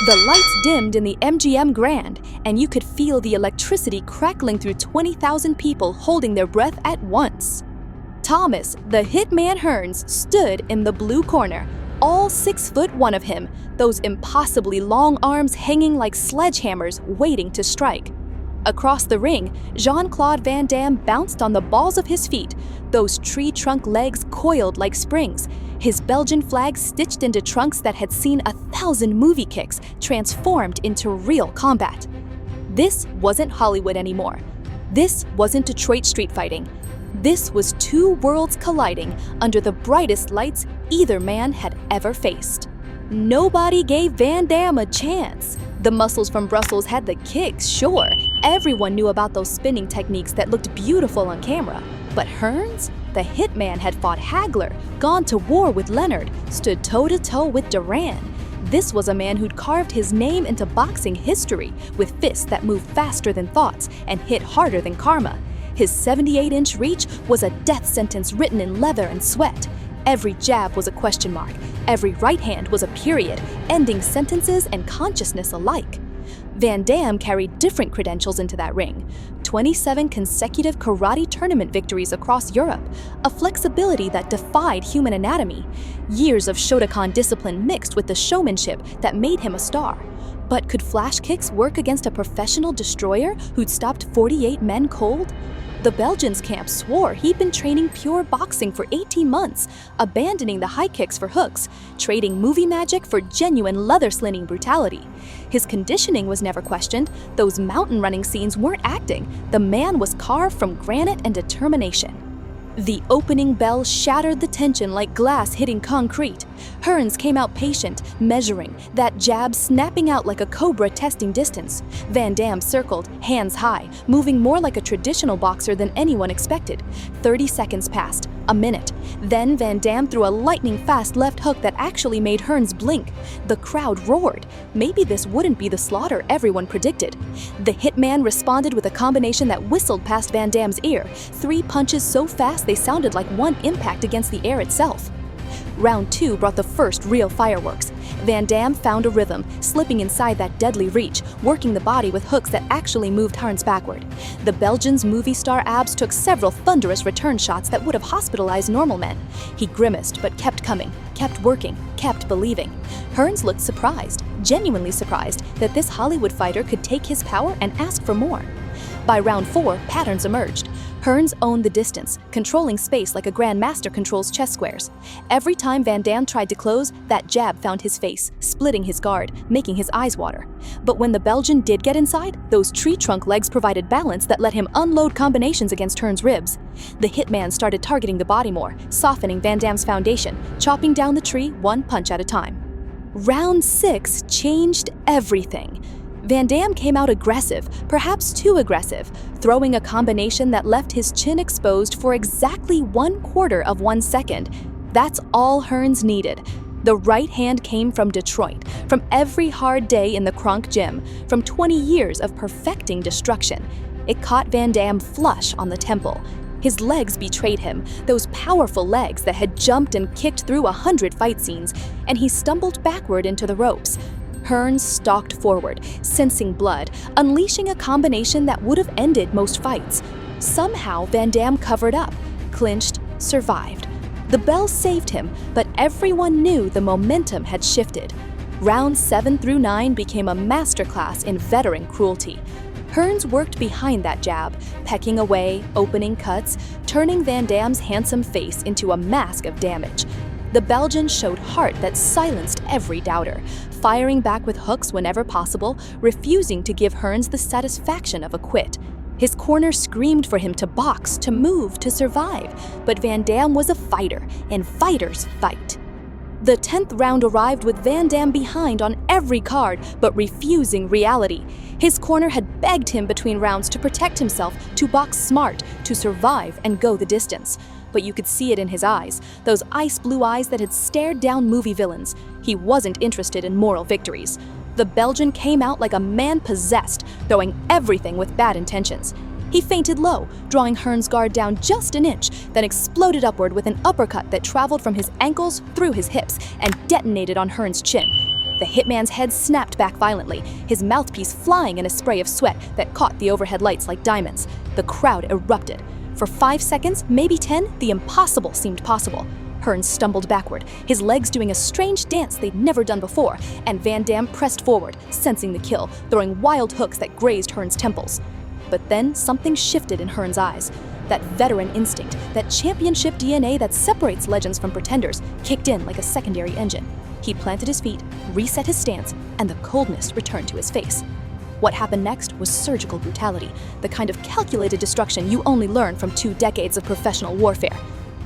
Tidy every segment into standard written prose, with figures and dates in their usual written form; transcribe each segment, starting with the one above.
The lights dimmed in the MGM Grand, and you could feel the electricity crackling through 20,000 people holding their breath at once. Thomas, the Hitman Hearns, stood in the blue corner, all 6'1" of him, those impossibly long arms hanging like sledgehammers waiting to strike. Across the ring, Jean-Claude Van Damme bounced on the balls of his feet, those tree trunk legs coiled like springs, his Belgian flag stitched into trunks that had seen 1,000 movie kicks transformed into real combat. This wasn't Hollywood anymore. This wasn't Detroit street fighting. This was two worlds colliding under the brightest lights either man had ever faced. Nobody gave Van Damme a chance. The muscles from Brussels had the kicks, sure. Everyone knew about those spinning techniques that looked beautiful on camera. But Hearns? The Hitman had fought Hagler, gone to war with Leonard, stood toe-to-toe with Duran. This was a man who'd carved his name into boxing history, with fists that moved faster than thoughts and hit harder than karma. His 78-inch reach was a death sentence written in leather and sweat. Every jab was a question mark. Every right hand was a period, ending sentences and consciousness alike. Van Damme carried different credentials into that ring. 27 consecutive karate tournament victories across Europe, a flexibility that defied human anatomy, years of Shotokan discipline mixed with the showmanship that made him a star. But could flash kicks work against a professional destroyer who'd stopped 48 men cold? The Belgians' camp swore he'd been training pure boxing for 18 months, abandoning the high kicks for hooks, trading movie magic for genuine leather-slinging brutality. His conditioning was never questioned. Those mountain running scenes weren't acting. The man was carved from granite and determination. The opening bell shattered the tension like glass hitting concrete. Hearns came out patient, measuring, that jab snapping out like a cobra testing distance. Van Damme circled, hands high, moving more like a traditional boxer than anyone expected. 30 seconds passed, a minute. Then Van Damme threw a lightning-fast left hook that actually made Hearns blink. The crowd roared. Maybe this wouldn't be the slaughter everyone predicted. The Hitman responded with a combination that whistled past Van Damme's ear, 3 punches so fast they sounded like one impact against the air itself. Round 2 brought the first real fireworks. Van Damme found a rhythm, slipping inside that deadly reach, working the body with hooks that actually moved Hearns backward. The Belgian's movie star abs took several thunderous return shots that would have hospitalized normal men. He grimaced but kept coming, kept working, kept believing. Hearns looked surprised, genuinely surprised, that this Hollywood fighter could take his power and ask for more. By round 4, patterns emerged. Hearns owned the distance, controlling space like a grandmaster controls chess squares. Every time Van Damme tried to close, that jab found his face, splitting his guard, making his eyes water. But when the Belgian did get inside, those tree trunk legs provided balance that let him unload combinations against Hearns' ribs. The Hitman started targeting the body more, softening Van Damme's foundation, chopping down the tree one punch at a time. Round 6 changed everything. Van Damme came out aggressive, perhaps too aggressive, throwing a combination that left his chin exposed for exactly 1/4 of 1 second. That's all Hearns needed. The right hand came from Detroit, from every hard day in the Kronk gym, from 20 years of perfecting destruction. It caught Van Damme flush on the temple. His legs betrayed him, those powerful legs that had jumped and kicked through 100 fight scenes, and he stumbled backward into the ropes. Hearns stalked forward, sensing blood, unleashing a combination that would have ended most fights. Somehow, Van Damme covered up, clinched, survived. The bell saved him, but everyone knew the momentum had shifted. Rounds 7 through 9 became a masterclass in veteran cruelty. Hearns worked behind that jab, pecking away, opening cuts, turning Van Damme's handsome face into a mask of damage. The Belgian showed heart that silenced every doubter, firing back with hooks whenever possible, refusing to give Hearns the satisfaction of a quit. His corner screamed for him to box, to move, to survive, but Van Damme was a fighter, and fighters fight. The 10th round arrived with Van Damme behind on every card, but refusing reality. His corner had begged him between rounds to protect himself, to box smart, to survive and go the distance. But you could see it in his eyes, those ice blue eyes that had stared down movie villains. He wasn't interested in moral victories. The Belgian came out like a man possessed, throwing everything with bad intentions. He feinted low, drawing Hearns' guard down just an inch, then exploded upward with an uppercut that traveled from his ankles through his hips and detonated on Hearns' chin. The hitman's head snapped back violently, his mouthpiece flying in a spray of sweat that caught the overhead lights like diamonds. The crowd erupted. For 5 seconds, maybe 10, the impossible seemed possible. Hearns stumbled backward, his legs doing a strange dance they'd never done before, and Van Damme pressed forward, sensing the kill, throwing wild hooks that grazed Hearns' temples. But then something shifted in Hearns' eyes. That veteran instinct, that championship DNA that separates legends from pretenders, kicked in like a secondary engine. He planted his feet, reset his stance, and the coldness returned to his face. What happened next was surgical brutality, the kind of calculated destruction you only learn from 2 decades of professional warfare.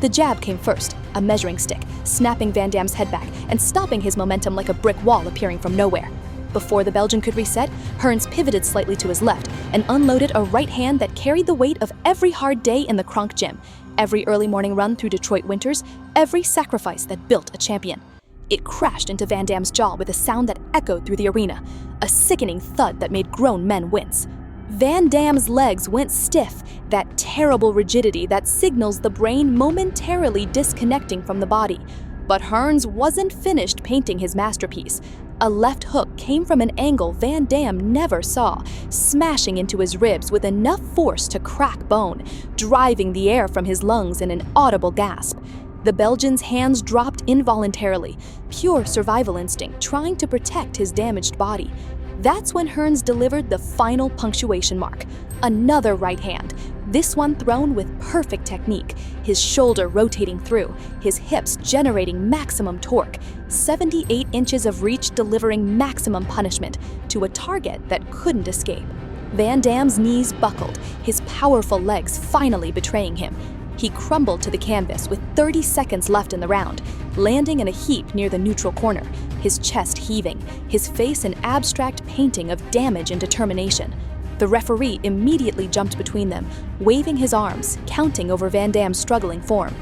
The jab came first, a measuring stick, snapping Van Damme's head back and stopping his momentum like a brick wall appearing from nowhere. Before the Belgian could reset, Hearns pivoted slightly to his left and unloaded a right hand that carried the weight of every hard day in the Kronk gym, every early morning run through Detroit winters, every sacrifice that built a champion. It crashed into Van Damme's jaw with a sound that echoed through the arena, a sickening thud that made grown men wince. Van Damme's legs went stiff, that terrible rigidity that signals the brain momentarily disconnecting from the body. But Hearns wasn't finished painting his masterpiece. A left hook came from an angle Van Damme never saw, smashing into his ribs with enough force to crack bone, driving the air from his lungs in an audible gasp. The Belgian's hands dropped involuntarily, pure survival instinct trying to protect his damaged body. That's when Hearns delivered the final punctuation mark. Another right hand, this one thrown with perfect technique, his shoulder rotating through, his hips generating maximum torque, 78 inches of reach delivering maximum punishment to a target that couldn't escape. Van Damme's knees buckled, his powerful legs finally betraying him. He crumbled to the canvas with 30 seconds left in the round, landing in a heap near the neutral corner, his chest heaving, his face an abstract painting of damage and determination. The referee immediately jumped between them, waving his arms, counting over Van Damme's struggling form.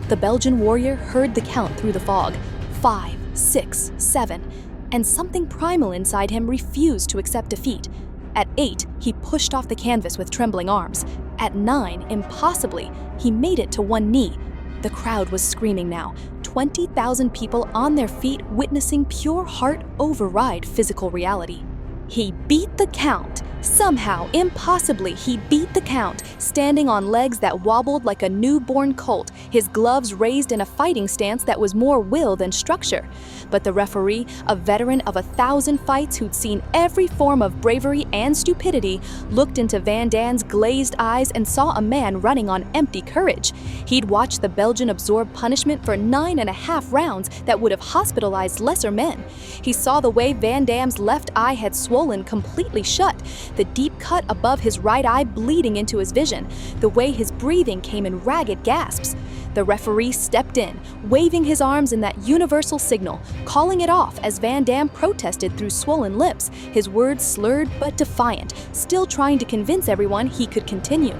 The Belgian warrior heard the count through the fog, 5, 6, 7, and something primal inside him refused to accept defeat. At 8, he pushed off the canvas with trembling arms. At 9, impossibly, he made it to one knee. The crowd was screaming now, 20,000 people on their feet witnessing pure heart override physical reality. He beat the count. Somehow, impossibly, he beat the count, standing on legs that wobbled like a newborn colt, his gloves raised in a fighting stance that was more will than structure. But the referee, a veteran of 1,000 fights who'd seen every form of bravery and stupidity, looked into Van Damme's glazed eyes and saw a man running on empty courage. He'd watched the Belgian absorb punishment for 9.5 rounds that would have hospitalized lesser men. He saw the way Van Damme's left eye had swollen completely shut, the deep cut above his right eye bleeding into his vision, the way his breathing came in ragged gasps. The referee stepped in, waving his arms in that universal signal, calling it off as Van Damme protested through swollen lips, his words slurred but defiant, still trying to convince everyone he could continue.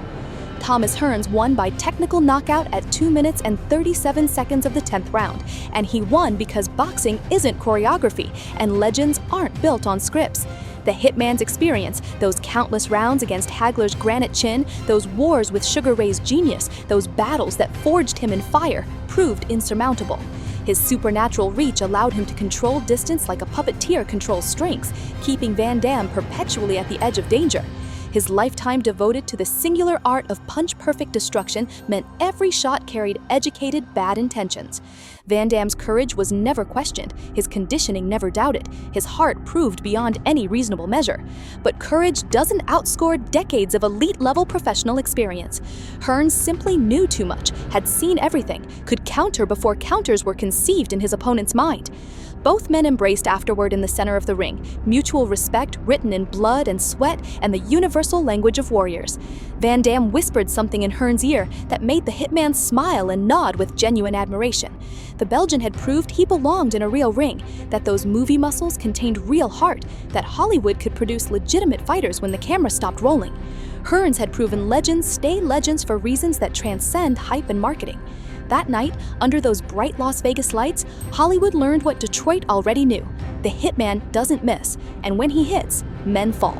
Thomas Hearns won by technical knockout at 2 minutes and 37 seconds of the 10th round, and he won because boxing isn't choreography and legends aren't built on scripts. The Hitman's experience, those countless rounds against Hagler's granite chin, those wars with Sugar Ray's genius, those battles that forged him in fire, proved insurmountable. His supernatural reach allowed him to control distance like a puppeteer controls strings, keeping Van Damme perpetually at the edge of danger. His lifetime devoted to the singular art of punch-perfect destruction meant every shot carried educated, bad intentions. Van Damme's courage was never questioned, his conditioning never doubted, his heart proved beyond any reasonable measure. But courage doesn't outscore decades of elite-level professional experience. Hearns simply knew too much, had seen everything, could counter before counters were conceived in his opponent's mind. Both men embraced afterward in the center of the ring, mutual respect written in blood and sweat and the universal language of warriors. Van Damme whispered something in Hearns' ear that made the hitman smile and nod with genuine admiration. The Belgian had proved he belonged in a real ring, that those movie muscles contained real heart, that Hollywood could produce legitimate fighters when the camera stopped rolling. Hearns had proven legends stay legends for reasons that transcend hype and marketing. That night, under those bright Las Vegas lights, Hollywood learned what Detroit already knew. The hitman doesn't miss, and when he hits, men fall.